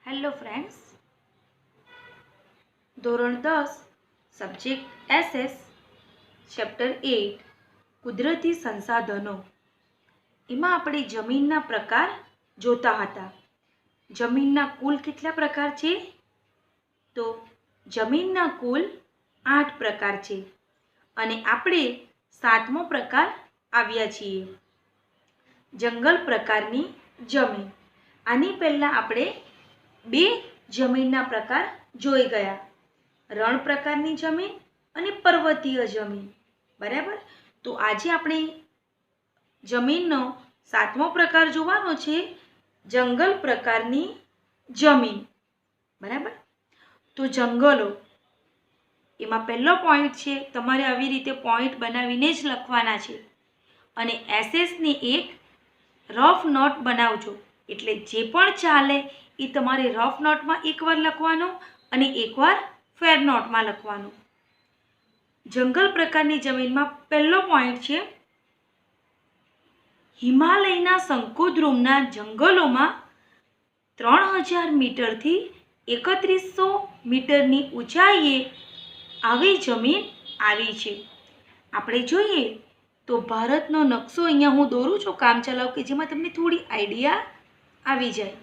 Hello friends, ધોરણ 10 subject SS chapter 8 કુદરતી સંસાધનો એમાં આપણે જમીનના પ્રકાર જોતા હતા. જમીનના કુલ કેટલા પ્રકાર છે? તો જમીનના કુલ 8 પ્રકાર છે અને આપણે 7મો પ્રકાર આવ્યા છીએ, જંગલ પ્રકારની જમીન. આની પહેલાં આપણે બે જમીનના પ્રકાર જોઈ ગયા, રણ પ્રકારની જમીન અને પર્વતીય જમીન. બરાબર. તો આજે આપણે જમીનનો 7મો પ્રકાર જોવાનો છે, જંગલ પ્રકારની જમીન. બરાબર. તો જંગલો એમાં પહેલો પોઈન્ટ છે, તમારે આવી રીતે પોઈન્ટ બનાવીને જ લખવાના છે અને એસએસની એક રફ નોટ બનાવજો. એટલે જે પણ ચાલે એ તમારે રફ નોટમાં એકવાર લખવાનું અને એકવાર ફેર નોટમાં લખવાનું. જંગલ પ્રકારની જમીનમાં પહેલો પોઈન્ટ છે, હિમાલયના શંકુદ્રુમના જંગલોમાં 3000 મીટરથી 3100 મીટરની ઊંચાઈએ આવી જમીન આવી છે. આપણે જોઈએ તો ભારતનો નકશો અહીંયા હું દોરું છું કામ ચલાવ, કે જેમાં તમને થોડી આઈડિયા આવી જાય.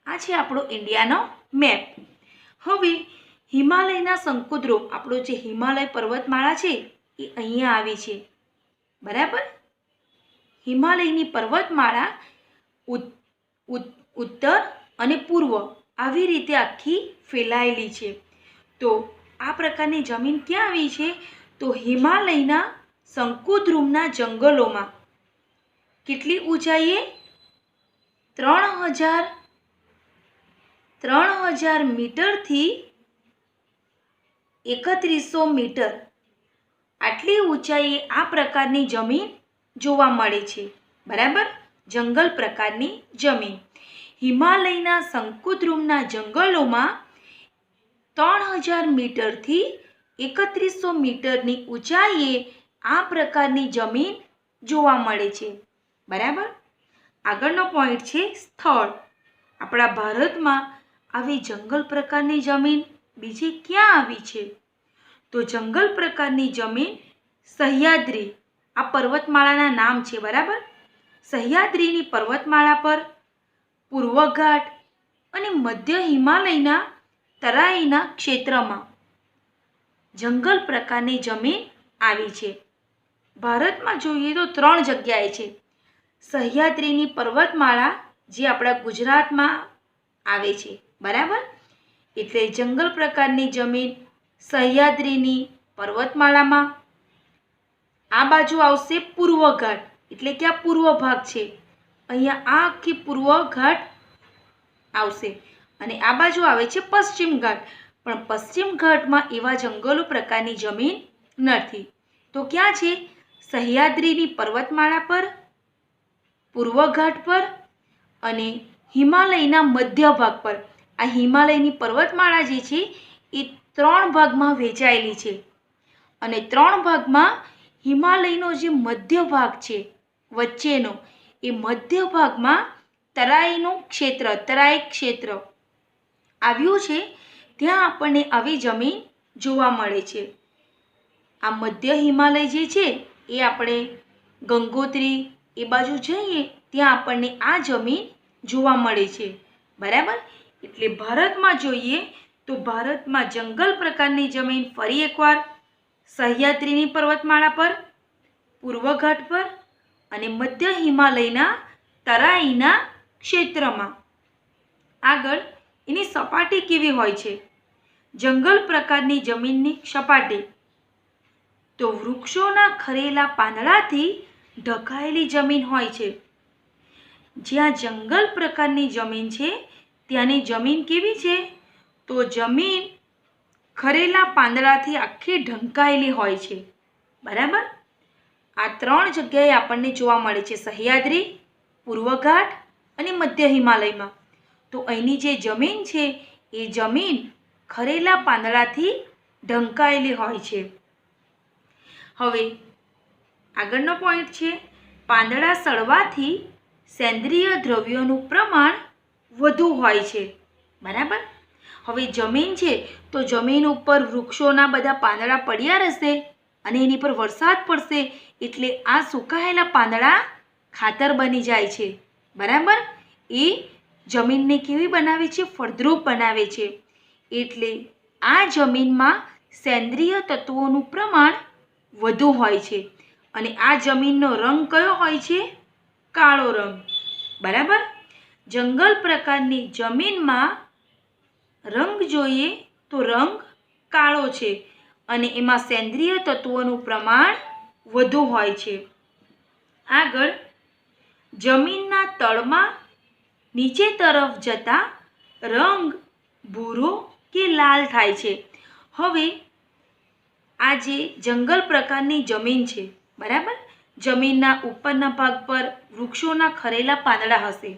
આ છે આપણો ઇન્ડિયાનો મેપ. હવે હિમાલયના શંકુદ્રુમ, આપણો જે હિમાલય પર્વતમાળા છે એ અહીંયા આવી છે. બરાબર. હિમાલયની પર્વતમાળા ઉત્તર અને પૂર્વ આવી રીતે આખી ફેલાયેલી છે. તો આ પ્રકારની જમીન ક્યાં આવી છે? તો હિમાલયના શંકુદ્રુમના જંગલોમાં. કેટલી ઊંચાઈએ? 3000 મીટરથી 3100 મીટર આટલી ઊંચાઈએ આ પ્રકારની જમીન જોવા મળે છે. બરાબર. જંગલ પ્રકારની જમીન હિમાલયના શંકુદ્રુમના જંગલોમાં 3000 મીટરથી 3100 મીટરની ઊંચાઈએ આ પ્રકારની જમીન જોવા મળે છે. બરાબર. આગળનો પોઈન્ટ છે સ્થળ. આપણા ભારતમાં આવી જંગલ પ્રકારની જમીન બીજી ક્યાં આવી છે? તો જંગલ પ્રકારની જમીન સહ્યાદ્રી, આ પર્વતમાળાના નામ છે. બરાબર. સહ્યાદ્રીની પર્વતમાળા પર, પૂર્વ ઘાટ અને મધ્ય હિમાલયના તરાઈના ક્ષેત્રમાં જંગલ પ્રકારની જમીન આવી છે. ભારતમાં જોઈએ તો 3 જગ્યાએ છે. સહ્યાદ્રીની પર્વતમાળા જે આપણા ગુજરાતમાં આવે છે. બરાબર. એટલે જંગલ પ્રકારની જમીન સહ્યાદ્રીની પર્વતમાળામાં. આ બાજુ આવશે પૂર્વ ઘાટ, એટલે કે આ પૂર્વ ભાગ છે. અહીંયા આ આખી પૂર્વ ઘાટ આવશે અને આ બાજુ આવે છે પશ્ચિમ ઘાટ. પણ પશ્ચિમ ઘાટમાં એવા જંગલો પ્રકારની જમીન નથી. તો ક્યાં છે? સહ્યાદ્રીની પર્વતમાળા પર, પૂર્વ ઘાટ પર અને હિમાલયના મધ્ય ભાગ પર. આ હિમાલયની પર્વતમાળા જે છે એ 3 ભાગમાં વહેંચાયેલી છે અને 3 ભાગમાં હિમાલયનો જે મધ્ય ભાગ છે વચ્ચેનો, એ મધ્ય ભાગમાં તરાઈ ક્ષેત્ર આવ્યું છે. ત્યાં આપણને આવી જમીન જોવા મળે છે. આ મધ્ય હિમાલય જે છે એ આપણે ગંગોત્રી એ બાજુ જઈએ ત્યાં આપણને આ જમીન જોવા મળે છે. બરાબર. એટલે ભારતમાં જોઈએ તો ભારતમાં જંગલ પ્રકારની જમીન ફરી એકવાર સહ્યાદ્રીની પર્વતમાળા પર, પૂર્વ ઘાટ પર અને મધ્ય હિમાલયના તરાઈના ક્ષેત્રમાં. આગળ એની સપાટી કેવી હોય છે? જંગલ પ્રકારની જમીનની સપાટી તો વૃક્ષોના ખરેલા પાંદડાથી ઢંકાયેલી જમીન હોય છે. જ્યાં જંગલ પ્રકારની જમીન છે ત્યાંની જમીન કેવી છે? તો જમીન ખરેલા પાંદડાથી આખી ઢંકાયેલી હોય છે. બરાબર. આ 3 જગ્યાએ આપણને જોવા મળે છે, સહ્યાદ્રી, પૂર્વ ઘાટ અને મધ્ય હિમાલયમાં. તો અહીંની જે જમીન છે એ જમીન ખરેલા પાંદડાથી ઢંકાયેલી હોય છે. હવે આગળનો પોઈન્ટ છે પાંદડા સડવાથી સેન્દ્રિય દ્રવ્યોનું પ્રમાણ વધુ હોય છે. બરાબર. હવે જમીન છે તો જમીન ઉપર વૃક્ષોના બધા પાંદડા પડ્યા રહેશે અને એની પર વરસાદ પડશે એટલે આ સુકાયેલા પાંદડા ખાતર બની જાય છે. બરાબર. એ જમીનને કેવી બનાવે છે? ફળદ્રુપ બનાવે છે. એટલે આ જમીનમાં સેન્દ્રિય તત્વોનું પ્રમાણ વધુ હોય છે અને આ જમીનનો રંગ કયો હોય છે? કાળો રંગ. બરાબર. જંગલ પ્રકારની જમીનમાં રંગ જોઈએ તો રંગ કાળો છે અને એમાં સેન્દ્રિય તત્વોનું પ્રમાણ વધુ હોય છે. આગળ જમીનના તળમાં નીચે તરફ જતા રંગ ભૂરો કે લાલ થાય છે. હવે આ જે જંગલ પ્રકારની જમીન છે, બરાબર, જમીનના ઉપરના ભાગ પર વૃક્ષોના ખરેલા પાંદડા હશે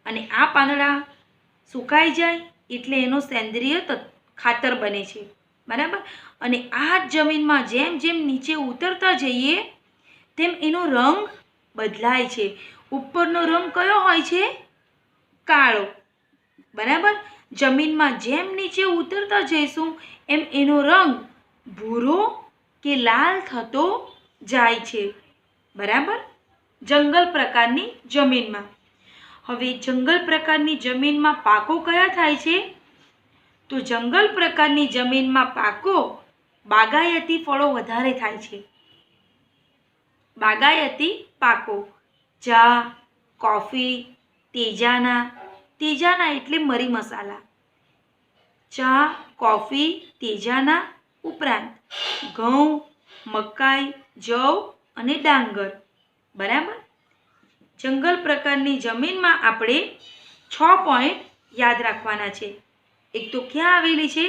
અને આ પાંદડા સુકાઈ જાય એટલે એનો સેન્દ્રિય ખાતર બને છે. બરાબર. અને આ જમીનમાં જેમ જેમ નીચે ઉતરતા જઈએ તેમ એનો રંગ બદલાય છે. ઉપરનો રંગ કયો હોય છે? કાળો. બરાબર. જમીનમાં જેમ નીચે ઉતરતા જઈશું એમ એનો રંગ ભૂરો કે લાલ થતો જાય છે. બરાબર. જંગલ પ્રકારની જમીનમાં. હવે જંગલ પ્રકારની જમીનમાં પાકો કયા થાય છે? તો જંગલ પ્રકારની જમીનમાં પાકો બાગાયતી ફળો વધારે થાય છે. બાગાયતી પાકો ચા, કોફી, તેજાના એટલે મરી મસાલા. ચા, કોફી, તેજાના ઉપરાંત ઘઉં, મકાઈ, જવ અને ડાંગર. બરાબર. જંગલ પ્રકારની જમીનમાં આપણે 6 પોઈન્ટ યાદ રાખવાના છે. એક તો ક્યાં આવેલી છે?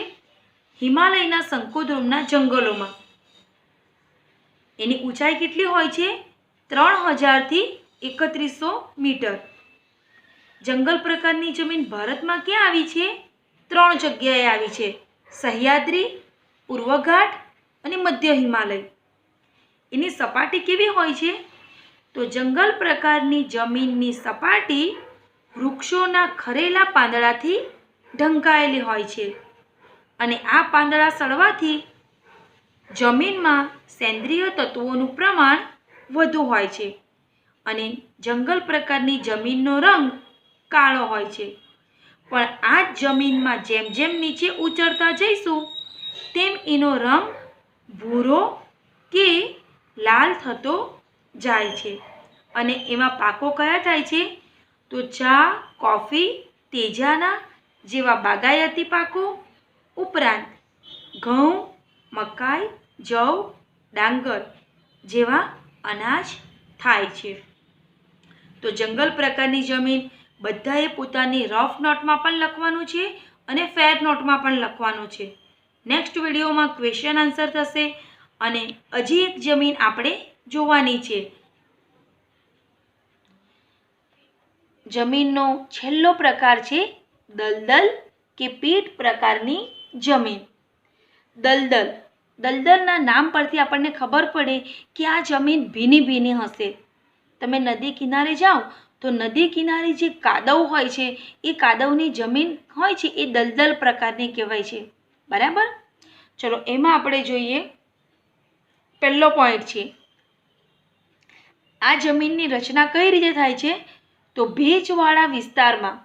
હિમાલયના શંકુદ્રુમના જંગલોમાં. એની ઊંચાઈ કેટલી હોય છે? 3000 થી 3100 મીટર. જંગલ પ્રકારની જમીન ભારતમાં ક્યાં આવી છે? 3 જગ્યાએ આવી છે. સહ્યાદ્રી, પૂર્વ ઘાટ અને મધ્ય હિમાલય. એની સપાટી કેવી હોય છે? તો જંગલ પ્રકારની જમીનની સપાટી વૃક્ષોના ખરેલા પાંદડાથી ઢંકાયેલી હોય છે અને આ પાંદડા સડવાથી જમીનમાં સેન્દ્રિય તત્વોનું પ્રમાણ વધુ હોય છે અને જંગલ પ્રકારની જમીનનો રંગ કાળો હોય છે. પણ આ જ જમીનમાં જેમ જેમ નીચે ઉતરતા જઈશું તેમ એનો રંગ ભૂરો કે લાલ થતો જાય છે અને એમાં પાકો કયા થાય છે? તો ચા, કોફી, તેજાના જેવા બાગાયતી પાકો ઉપરાંત ઘઉં, મકાઈ, જવ, ડાંગર જેવા અનાજ થાય છે. તો જંગલ પ્રકારની જમીન બધાએ પોતાની રફ નોટમાં પણ લખવાનું છે અને ફેર નોટમાં પણ લખવાનું છે. નેક્સ્ટ વિડીયોમાં ક્વેશ્ચન આન્સર થશે અને હજી એક જમીન આપણે જોવાની છે. જમીનનો છેલ્લો પ્રકાર છે દલદલ કે પીટ પ્રકારની જમીન. દલદલના નામ પરથી આપણને ખબર પડે કે આ જમીન ભીની ભીની હશે. તમે નદી કિનારે જાઓ તો નદી કિનારે જે કાદવ હોય છે એ કાદવની જમીન હોય છે એ દલદલ પ્રકારની કહેવાય છે. બરાબર. ચલો એમાં આપણે જોઈએ. પહેલો પોઈન્ટ છે આ જમીનની રચના કઈ રીતે થાય છે? તો ભેજવાળા વિસ્તારમાં,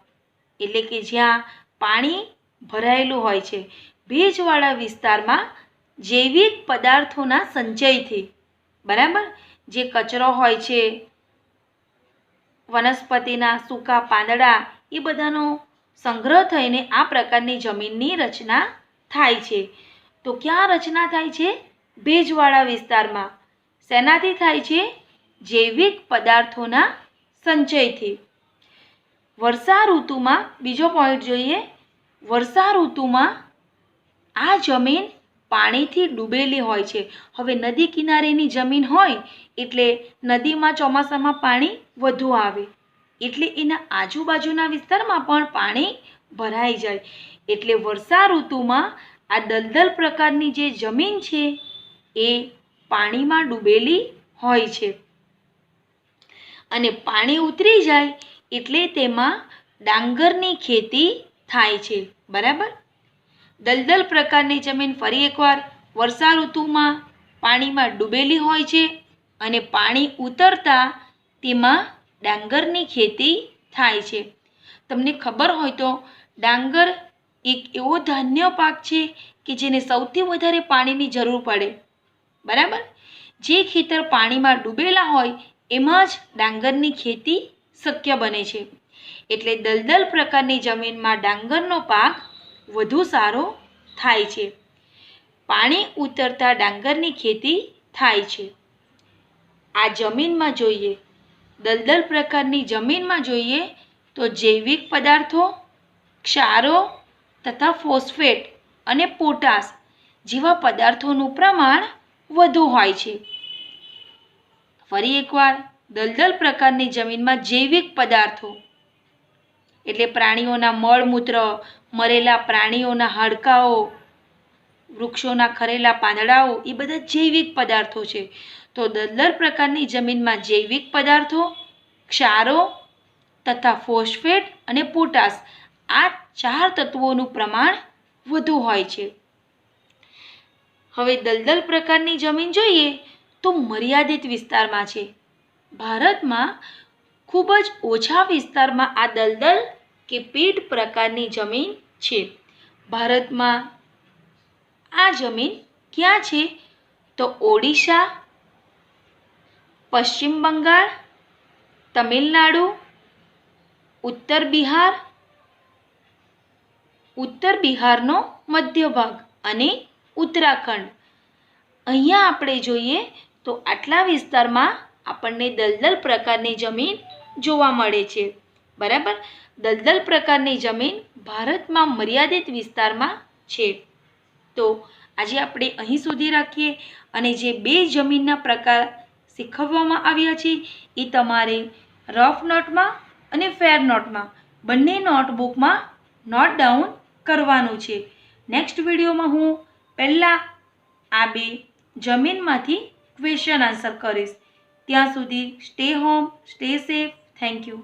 એટલે કે જ્યાં પાણી ભરાયેલું હોય છે, ભેજવાળા વિસ્તારમાં જૈવિક પદાર્થોના સંચયથી, બરાબર, જે કચરો હોય છે, વનસ્પતિના સૂકા પાંદડા, એ બધાનો સંગ્રહ થઈને આ પ્રકારની જમીનની રચના થાય છે. તો ક્યાં રચના થાય છે? ભેજવાળા વિસ્તારમાં. શેનાથી થાય છે? જૈવિક પદાર્થોના સંચયથી. વર્ષા ઋતુમાં બીજો પોઈન્ટ જોઈએ. વર્ષા ઋતુમાં આ જમીન પાણીથી ડૂબેલી હોય છે. હવે નદી કિનારેની જમીન હોય એટલે નદીમાં ચોમાસામાં પાણી વધુ આવે એટલે એના આજુબાજુના વિસ્તારમાં પણ પાણી ભરાઈ જાય. એટલે વર્ષા ઋતુમાં આ દલદલ પ્રકારની જે જમીન છે એ પાણીમાં ડૂબેલી હોય છે અને પાણી ઉતરી જાય એટલે તેમાં ડાંગરની ખેતી થાય છે. બરાબર. દલદલ પ્રકારની જમીન ફરી એકવાર વર્ષા ઋતુમાં પાણીમાં ડૂબેલી હોય છે અને પાણી ઉતરતા તેમાં ડાંગરની ખેતી થાય છે. તમને ખબર હોય તો ડાંગર એક એવો ધાન્ય પાક છે કે જેને સૌથી વધારે પાણીની જરૂર પડે. બરાબર. જે ખેતર પાણીમાં ડૂબેલા હોય એમાં જ ડાંગરની ખેતી શક્ય બને છે. એટલે દલદલ પ્રકારની જમીનમાં ડાંગરનો પાક વધુ સારો થાય છે. પાણી ઉતરતા ડાંગરની ખેતી થાય છે. આ જમીનમાં જોઈએ, દલદલ પ્રકારની જમીનમાં જોઈએ તો જૈવિક પદાર્થો, ક્ષારો તથા ફોસ્ફેટ અને પોટાશ જેવા પદાર્થોનું પ્રમાણ વધુ હોય છે. ફરી એકવાર, દલદલ પ્રકારની જમીનમાં જૈવિક પદાર્થો એટલે પ્રાણીઓના મળમૂત્ર, મરેલા પ્રાણીઓના હાડકાઓ, વૃક્ષોના ખરેલા પાંદડાઓ એ બધા જૈવિક પદાર્થો છે. તો દલદલ પ્રકારની જમીનમાં જૈવિક પદાર્થો, ક્ષારો તથા ફોસ્ફેટ અને પોટાશ આ 4 તત્વોનું પ્રમાણ વધુ હોય છે. હવે દલદલ પ્રકારની જમીન જોઈએ તો મર્યાદિત વિસ્તારમાં છે. ભારતમાં ખૂબ જ ઓછા વિસ્તારમાં આ દલદલ કે પીટ પ્રકારની જમીન છે. ભારતમાં આ જમીન ક્યાં છે તો ઓડિશા, પશ્ચિમ બંગાળ, તમિલનાડુ, ઉત્તર બિહારનો મધ્ય ભાગ અને ઉત્તરાખંડ. અહીંયા આપણે જોઈએ તો આટલા વિસ્તારમાં આપણને દલદલ પ્રકારની જમીન જોવા મળે છે. બરાબર. દલદલ પ્રકારની જમીન ભારતમાં મર્યાદિત વિસ્તારમાં છે. તો આજે આપણે અહીં સુધી રાખીએ અને જે 2 જમીનના પ્રકાર શીખવવામાં આવ્યા છે એ તમારે રફ નોટમાં અને ફેર નોટમાં બંને નોટબુકમાં નોટ ડાઉન કરવાનું છે. નેક્સ્ટ વિડીયોમાં હું પહેલાં આ 2 જમીનમાંથી ક્વેશ્ચન આન્સર કરીશ. ત્યાં સુધી stay home, stay safe. Thank you.